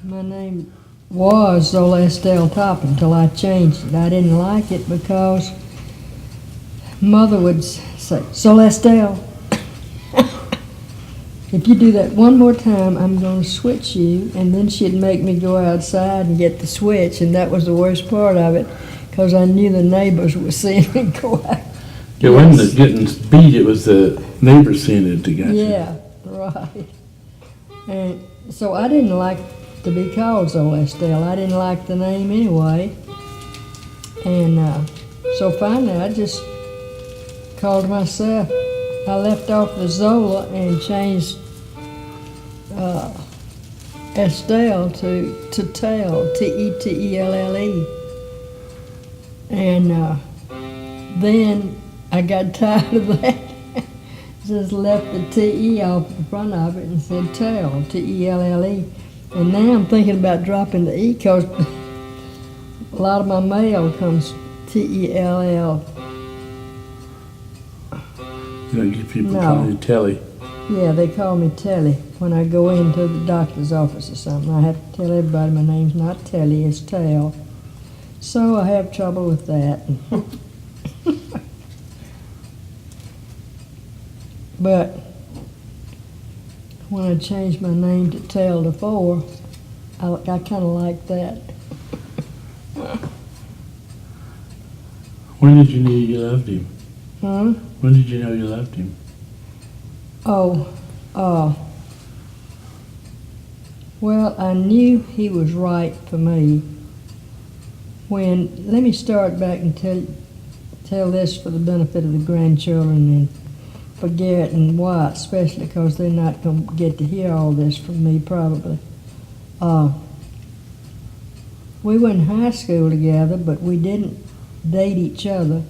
My name was Zolestel Top until I changed it. I didn't like it because Mother would say, Zolestel, if you do that one more time, I'm going to switch you. And then she'd make me go outside and get the switch, and that was the worst part of it because I knew the neighbors were seeing me go out. Yeah, when the getting beat, it was the neighbors seeing it together. Yeah, right. And so I didn't like to be called Zolestel. I didn't like the name anyway. And so finally I just called myself, I left off the Zola and changed Estelle to Telle, T-E-T-E-L-L-E. And then I got tired of that. Just left the T-E off the front of it and said Telle, T-E-L-L-E. And now I'm thinking about dropping the E because a lot of my mail comes T-E-L-L. You know, get people calling you Telly. Yeah, they call me Telly when I go into the doctor's office or something. I have to tell everybody my name's not Telly, it's Tell. So I have trouble with that. But when I changed my name to Telle DeFoore, I kind of like that. When did you know you loved him? Huh? When did you know you loved him? Well, I knew he was right for me. Let me start back and tell this for the benefit of the grandchildren and for Garrett and Wyatt, especially because they're not going to get to hear all this from me probably. We went in high school together, but we didn't date each other.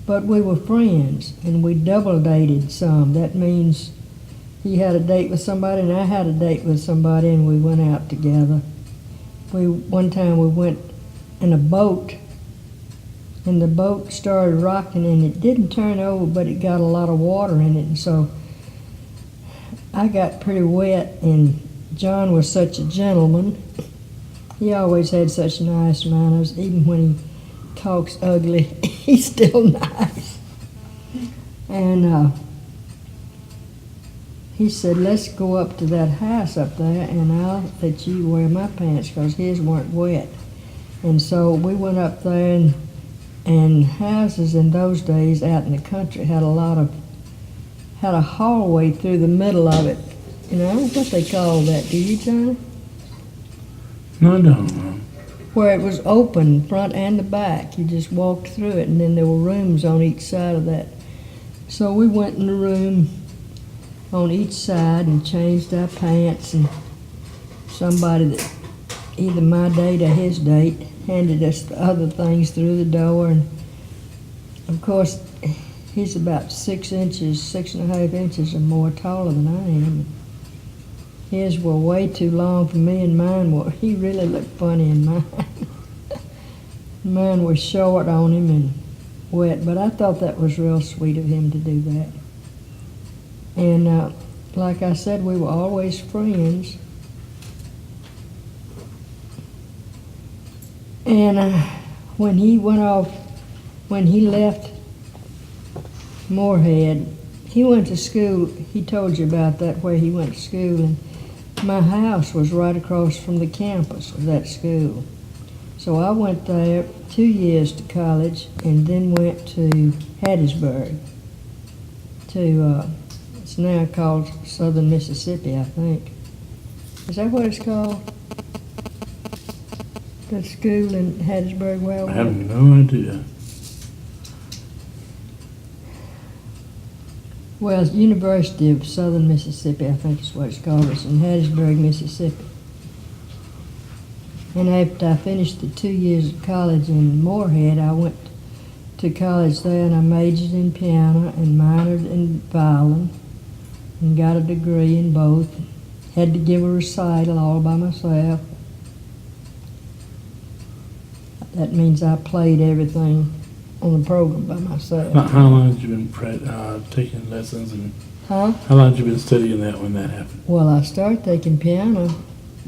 But we were friends, and we double dated some. That means he had a date with somebody, and I had a date with somebody, and we went out together. One time we went in a boat, and the boat started rocking, and it didn't turn over, but it got a lot of water in it, and so I got pretty wet, and John was such a gentleman. He always had such nice manners, even when he talks ugly, he's still nice. And he said, let's go up to that house up there and I'll let you wear my pants because his weren't wet. And so we went up there, and houses in those days out in the country had a hallway through the middle of it. You know, what they call that, do you, Johnny? No, I don't know. Where it was open, front and the back. You just walked through it, and then there were rooms on each side of that. So we went in the room on each side and changed our pants, and somebody that, either my date or his date, handed us the other things through the door. And of course, he's about 6.5 inches or more taller than I am. His were way too long for me, and mine were, he really looked funny in mine. Mine was short on him and wet, but I thought that was real sweet of him to do that. And like I said, we were always friends. And when he left Moorhead, he went to school, he told you about that, where he went to school, and my house was right across from the campus of that school. So I went there 2 years to college and then went to Hattiesburg, it's now called Southern Mississippi, I think. Is that what it's called? The school in Hattiesburg? Well, I have no idea. Well, it's University of Southern Mississippi, I think is what it's called. It's in Hattiesburg, Mississippi. And after I finished the 2 years of college in Moorhead, I went to college there, and I majored in piano and minored in violin and got a degree in both. Had to give a recital all by myself. That means I played everything on the program by myself. How long have you been taking lessons, and Huh? how long have you been studying that when that happened? Well, I started taking piano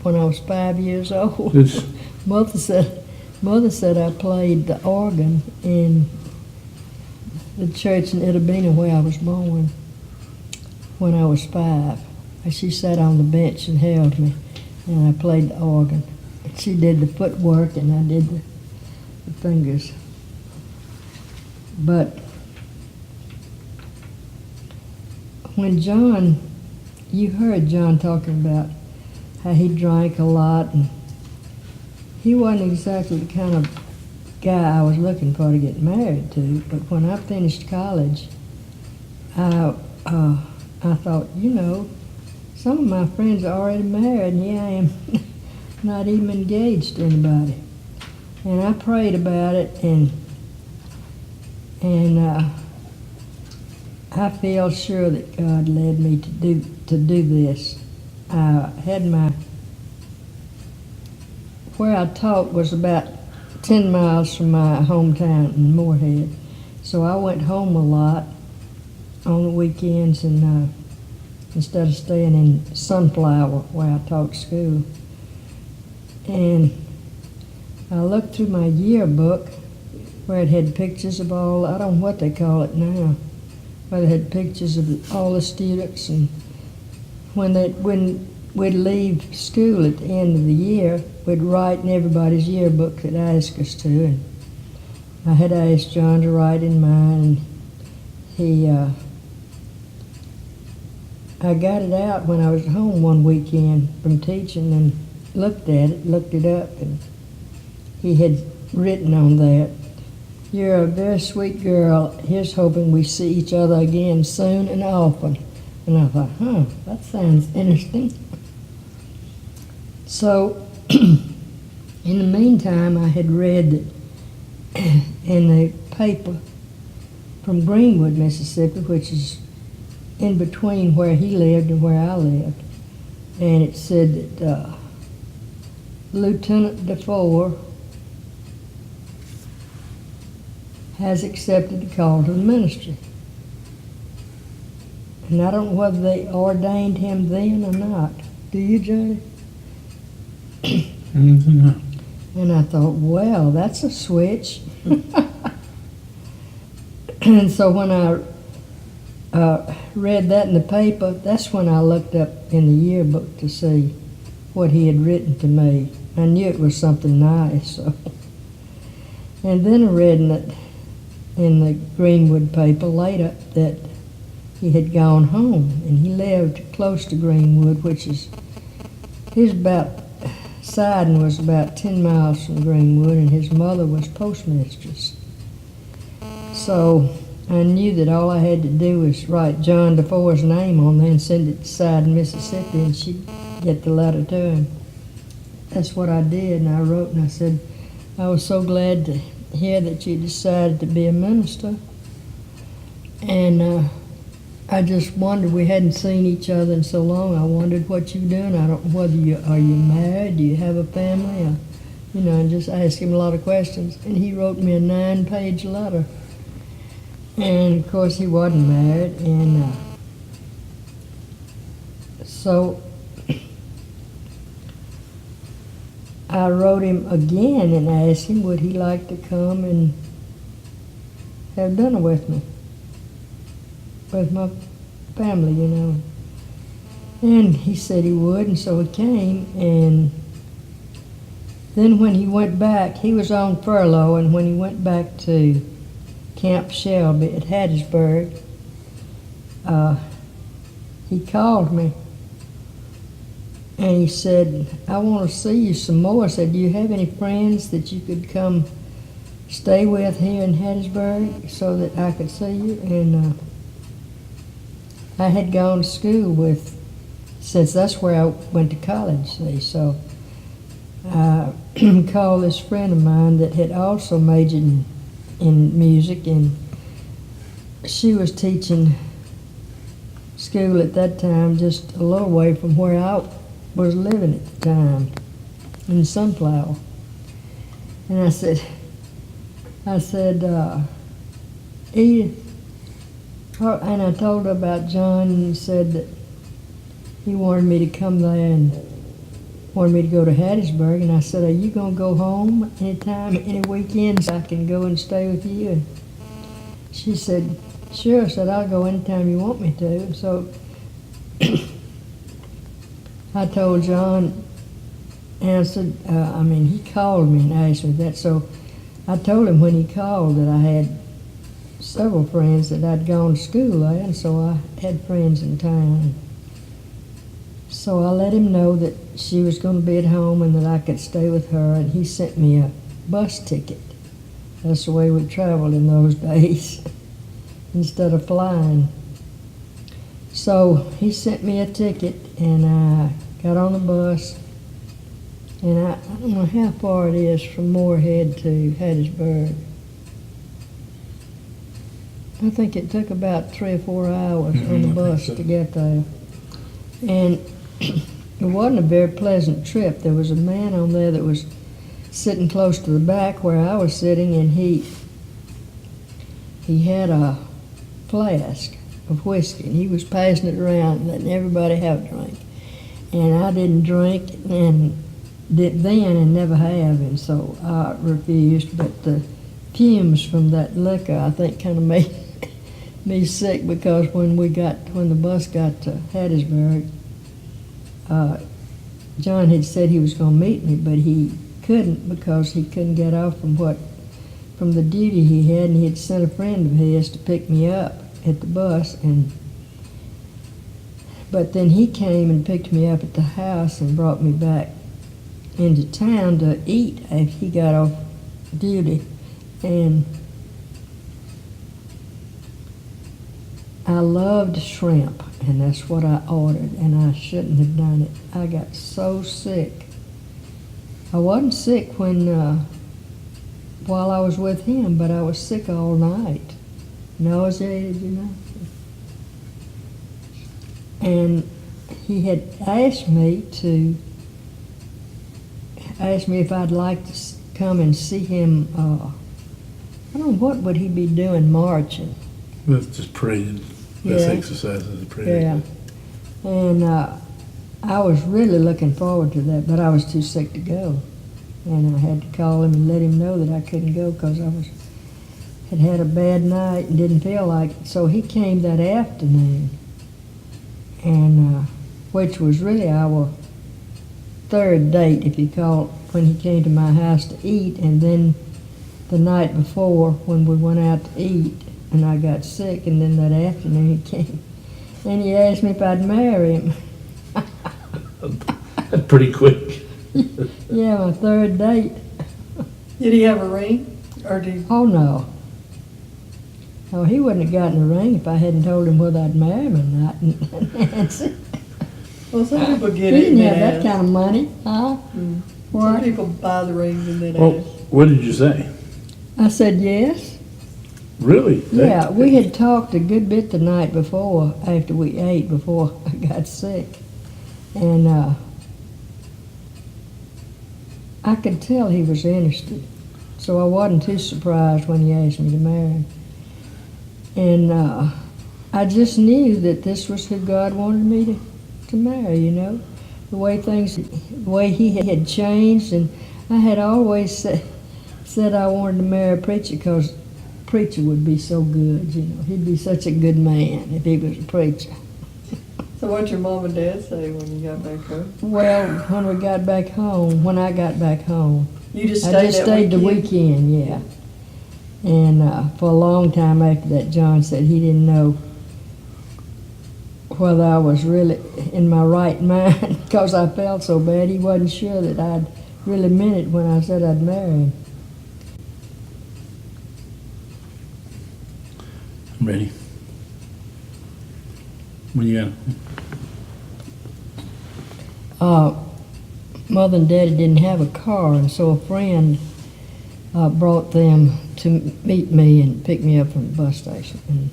when I was 5 years old. It's, Mother said I played the organ in the church in Itabena where I was born when I was 5. And she sat on the bench and held me, and I played the organ. She did the footwork, and I did the fingers. But when John, you heard John talking about how he drank a lot, and he wasn't exactly the kind of guy I was looking for to get married to. But when I finished college, I thought, you know, some of my friends are already married, and here I am not even engaged to anybody. And I prayed about it, and I feel sure that God led me to do this. I had where I taught was about 10 miles from my hometown in Moorhead. So I went home a lot on the weekends, and instead of staying in Sunflower where I taught school. And I looked through my yearbook where it had pictures of all, I don't know what they call it now, where it had pictures of all the students, and when we'd leave school at the end of the year, we'd write in everybody's yearbook that asked us to. And I had asked John to write in mine, and I got it out when I was home one weekend from teaching and looked it up, and he had written on that, "You're a very sweet girl. Here's hoping we see each other again soon and often." And I thought, that sounds interesting. So, in the meantime, I had read that in the paper from Greenwood, Mississippi, which is in between where he lived and where I lived, and it said that Lieutenant DeFoore has accepted the call to the ministry. And I don't know whether they ordained him then or not. Do you, Johnny? mm, And I thought, well, that's a switch. And so when I read that in the paper, that's when I looked up in the yearbook to see what he had written to me. I knew it was something nice. So. And then I read in the Greenwood paper later that he had gone home, and he lived close to Greenwood, which is, Sidon was about 10 miles from Greenwood, and his mother was postmistress. So I knew that all I had to do was write John DeFore's name on there and send it to Sidon, Mississippi, and she'd get the letter to him. That's what I did, and I wrote and I said, I was so glad to hear that you decided to be a minister. And I just wondered, we hadn't seen each other in so long, I wondered what you were doing. I don't know whether are you married, do you have a family? And just asked him a lot of questions. And he wrote me a 9-page letter. And of course he wasn't married, and so I wrote him again and asked him would he like to come and have dinner with me, with my family, And he said he would, and so he came. And then when he went back, he was on furlough, and when he went back to Camp Shelby at Hattiesburg, he called me and he said, I want to see you some more. I said, do you have any friends that you could come stay with here in Hattiesburg so that I could see you? And I had gone to school since that's where I went to college, see, so I called this friend of mine that had also majored in music, and she was teaching school at that time just a little way from where I was living at the time, in Sunflower. And I said, Edith, and I told her about John, and said that he wanted me to come there and wanted me to go to Hattiesburg, and I said, "Are you gonna go home anytime, any weekends I can go and stay with you?" And she said, "Sure." I said, "I'll go anytime you want me to." So I told John, and I said, he called me and asked me that. So I told him when he called that I had several friends that I'd gone to school there, and so I had friends in town. So I let him know that she was going to be at home and that I could stay with her, and he sent me a bus ticket. That's the way we traveled in those days, instead of flying. So he sent me a ticket, and I got on the bus, and I don't know how far it is from Moorhead to Hattiesburg. I think it took about 3 or 4 hours on the bus to get there. And it wasn't a very pleasant trip. There was a man on there that was sitting close to the back where I was sitting, and he had a flask of whiskey, and he was passing it around and letting everybody have a drink. And I didn't drink and did then and never have, and so I refused. But the fumes from that liquor, I think, kind of made me sick, because when the bus got to Hattiesburg, John had said he was going to meet me, but he couldn't, because he couldn't get off from the duty he had, and he had sent a friend of his to pick me up at the bus, but then he came and picked me up at the house and brought me back into town to eat after he got off duty. And I loved shrimp, and that's what I ordered, and I shouldn't have done it. I got so sick. I wasn't sick while I was with him, but I was sick all night. Nauseated, And he had asked me if I'd like to come and see him. I don't know, what would he be doing, marching? That's just praying. That's exercises of prayer. Yeah. And I was really looking forward to that, but I was too sick to go. And I had to call him and let him know that I couldn't go, because I had a bad night and didn't feel like it. So he came that afternoon, and which was really our third date, if you call it, when he came to my house to eat. And then the night before, when we went out to eat, and I got sick, and then that afternoon he came, and he asked me if I'd marry him. That's pretty quick. Yeah, my third date. Did he have a ring? Or did he? Oh, no. No, he wouldn't have gotten a ring if I hadn't told him whether I'd marry him or not. Nancy. Well, some people He get it didn't and have then that ask. kind of money, huh? Some What? people buy the rings and then Well, ask. what did you say? I said yes. Really? Yeah, we had talked a good bit the night before, after we ate, before I got sick. And I could tell he was interested, so I wasn't too surprised when he asked me to marry him. And I just knew that this was who God wanted me to marry, the way he had changed. And I had always said I wanted to marry a preacher, because preacher would be so good, He'd be such a good man if he was a preacher. So what'd your mom and dad say when you got back home? Well, when I got back home, You just I stayed just that stayed the weekend? weekend, yeah. And for a long time after that, John said he didn't know whether I was really in my right mind, because I felt so bad. He wasn't sure that I'd really meant it when I said I'd marry him. I'm ready. When you got Mother and Daddy didn't have a car, and so a friend brought them to meet me and pick me up from the bus station. And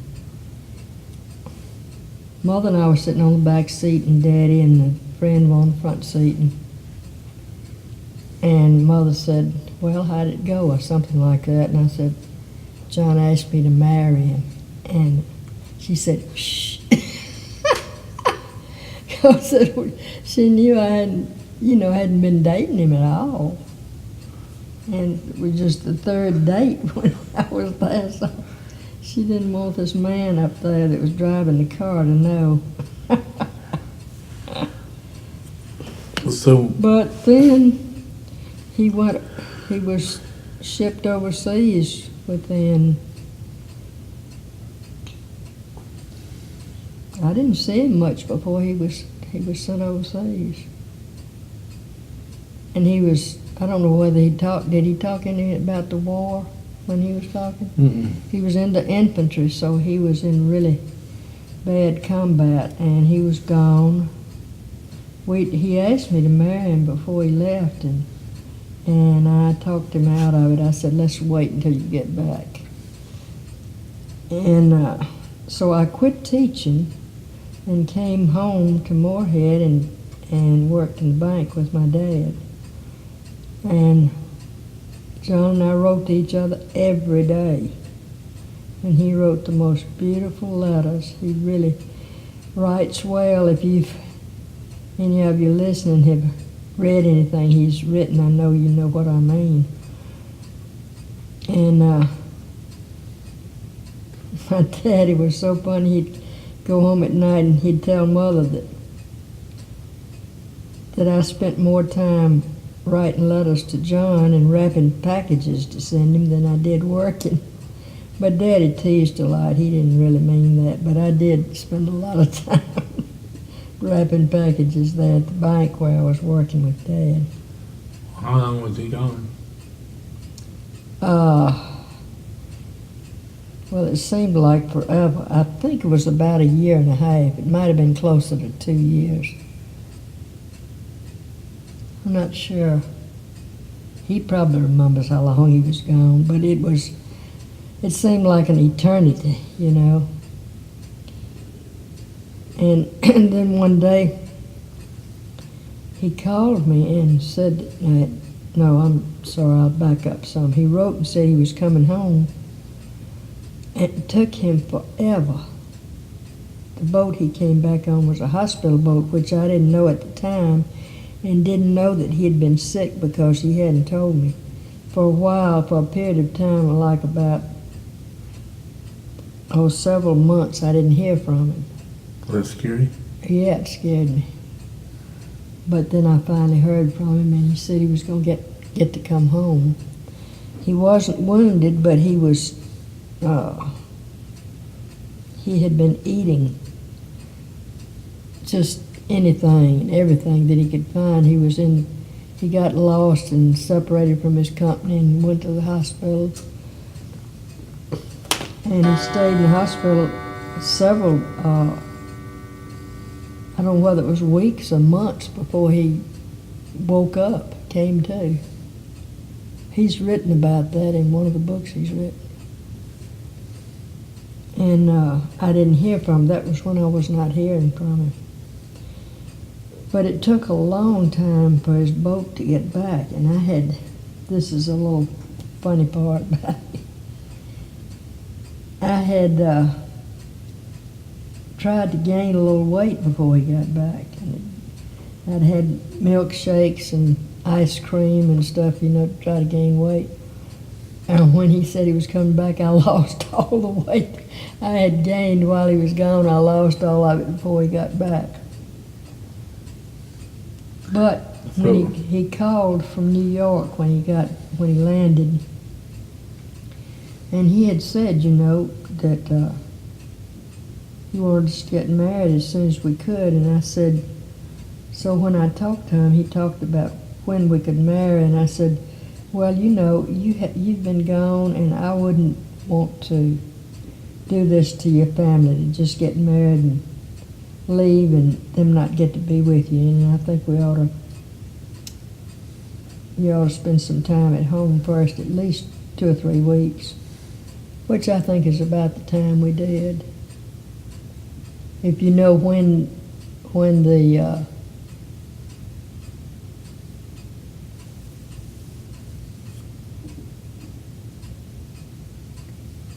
Mother and I were sitting on the back seat, and Daddy and the friend were on the front seat. And Mother said, "Well, how did it go?" or something like that. And I said, "John asked me to marry him." And she said, "Shh." Because she knew I hadn't hadn't been dating him at all. And it was just the third date when I was there, so she didn't want this man up there that was driving the car to know. So, But then he was shipped overseas within, I didn't see him much before he was sent overseas. And I don't know whether did he talk anything about the war when he was talking? He was in the infantry, so he was in really bad combat, and he was gone. He asked me to marry him before he left, and I talked him out of it. I said, let's wait until you get back. And so I quit teaching and came home to Moorhead and worked in the bank with my dad. And John and I wrote to each other every day. And he wrote the most beautiful letters. He really writes well. If any of you listening have read anything he's written, I know you know what I mean. And my daddy was so funny. He'd go home at night and he'd tell Mother that I spent more time writing letters to John and wrapping packages to send him than I did working. But Daddy teased a lot. He didn't really mean that, but I did spend a lot of time wrapping packages there at the bank where I was working with Dad. how long was he gone? Well, it seemed like forever. I think it was about a year and a half. It might have been closer to 2 years. I'm not sure. He probably remembers how long he was gone, but it seemed like an eternity, And then one day, he called me and said, no, I'm sorry, I'll back up some. He wrote and said he was coming home. It took him forever. The boat he came back on was a hospital boat, which I didn't know at the time, and didn't know that he had been sick because he hadn't told me. For a while, for a period of time, like about, several months, I didn't hear from him. Was that scary? Yeah, it scared me. But then I finally heard from him, and he said he was going to get to come home. He wasn't wounded, but he was, he had been eating just anything and everything that he could find. He got lost and separated from his company and went to the hospital. And he stayed in the hospital several, I don't know whether it was weeks or months before he woke up, came to. He's written about that in one of the books he's written. And I didn't hear from him. That was when I was not hearing from him. But it took a long time for his boat to get back, and this is a little funny part about it. I had tried to gain a little weight before he got back. And I'd had milkshakes and ice cream and stuff, to try to gain weight. And when he said he was coming back, I lost all the weight I had gained while he was gone. I lost all of it before he got back. But when he called from New York when he landed, and he had said, that he wanted us to get married as soon as we could. And I said, so when I talked to him, he talked about when we could marry, and I said, well, you've been gone, and I wouldn't want to do this to your family, to just get married and leave and them not get to be with you. And I think you ought to spend some time at home first, at least 2 or 3 weeks, which I think is about the time we did. If you know when the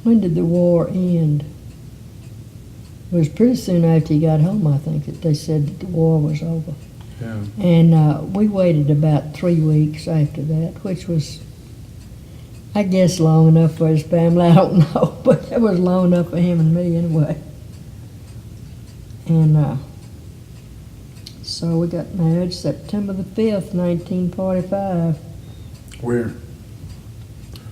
when did the war end? It was pretty soon after he got home, I think, that they said that the war was over. Yeah. And we waited about 3 weeks after that, which was, I guess, long enough for his family. I don't know, but it was long enough for him and me anyway. And so we got married September the 5th, 1945, Where?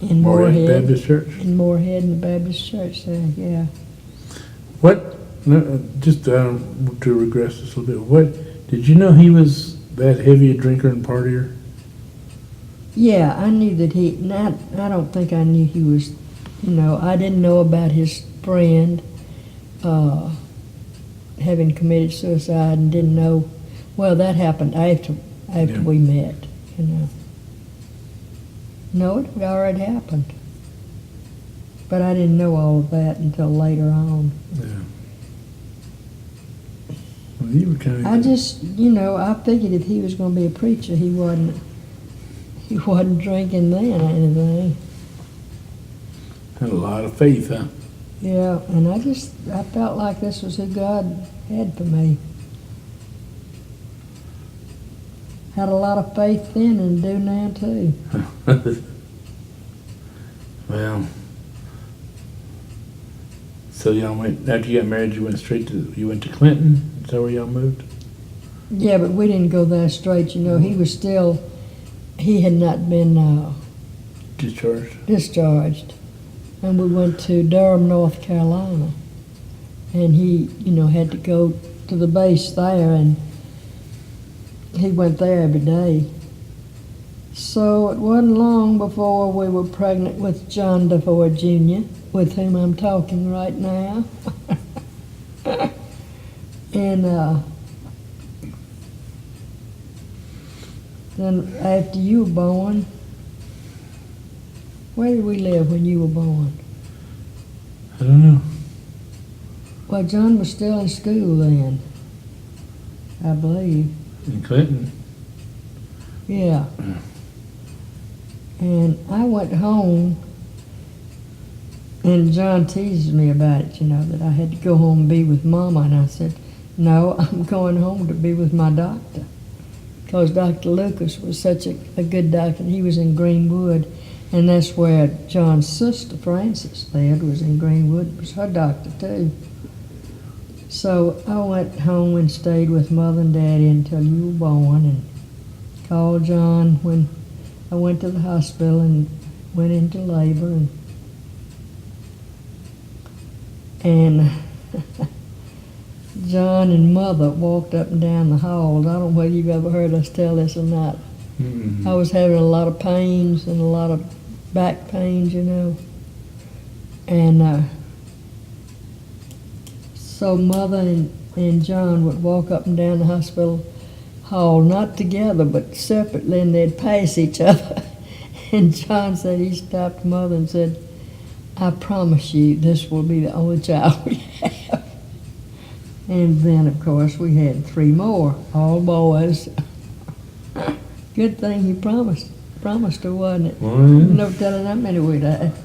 in Morehead Morehead. Baptist Church? In Morehead, in the Baptist church there, yeah. What, no, just to regress this a little bit, what, did you know he was that heavy a drinker and partier? Yeah, I knew that I don't think I knew he was, I didn't know about his friend having committed suicide, and didn't know, well, that happened after Yeah. we met, No, it had already happened. But I didn't know all of that until later on. Yeah. Well, you were kind of. I just, I figured if he was going to be a preacher, he wasn't drinking then or anything. Had a lot of faith, huh? Yeah, and I felt like this was who God had for me. Had a lot of faith then and do now too. Well, so y'all went, after you got married, you went to Clinton? Is that where y'all moved? Yeah, but we didn't go there straight, he had not been Discharged? discharged. And we went to Durham, North Carolina. And he, had to go to the base there, and he went there every day. So it wasn't long before we were pregnant with John DeFoore Jr., with whom I'm talking right now. And then after you were born, where did we live when you were born? I don't know. Well, John was still in school then, I believe. In Clinton? Yeah. And I went home, and John teased me about it, that I had to go home and be with Momma. And I said, no, I'm going home to be with my doctor. Because Dr. Lucas was such a good doctor. He was in Greenwood, and that's where John's sister, Frances, lived, was in Greenwood. It was her doctor, too. So I went home and stayed with Mother and Daddy until you were born, and called John when I went to the hospital and went into labor. And John and Mother walked up and down the halls. I don't know whether you've ever heard us tell this or not. Mm-hmm. I was having a lot of pains and a lot of back pains, And so Mother and John would walk up and down the hospital hall, not together, but separately, and they'd pass each other. And John said he stopped Mother and said, I promise you this will be the only child we have. And then, of course, we had 3 more, all boys. Good thing he promised her, wasn't it? Well, yeah. No telling how many we'd have.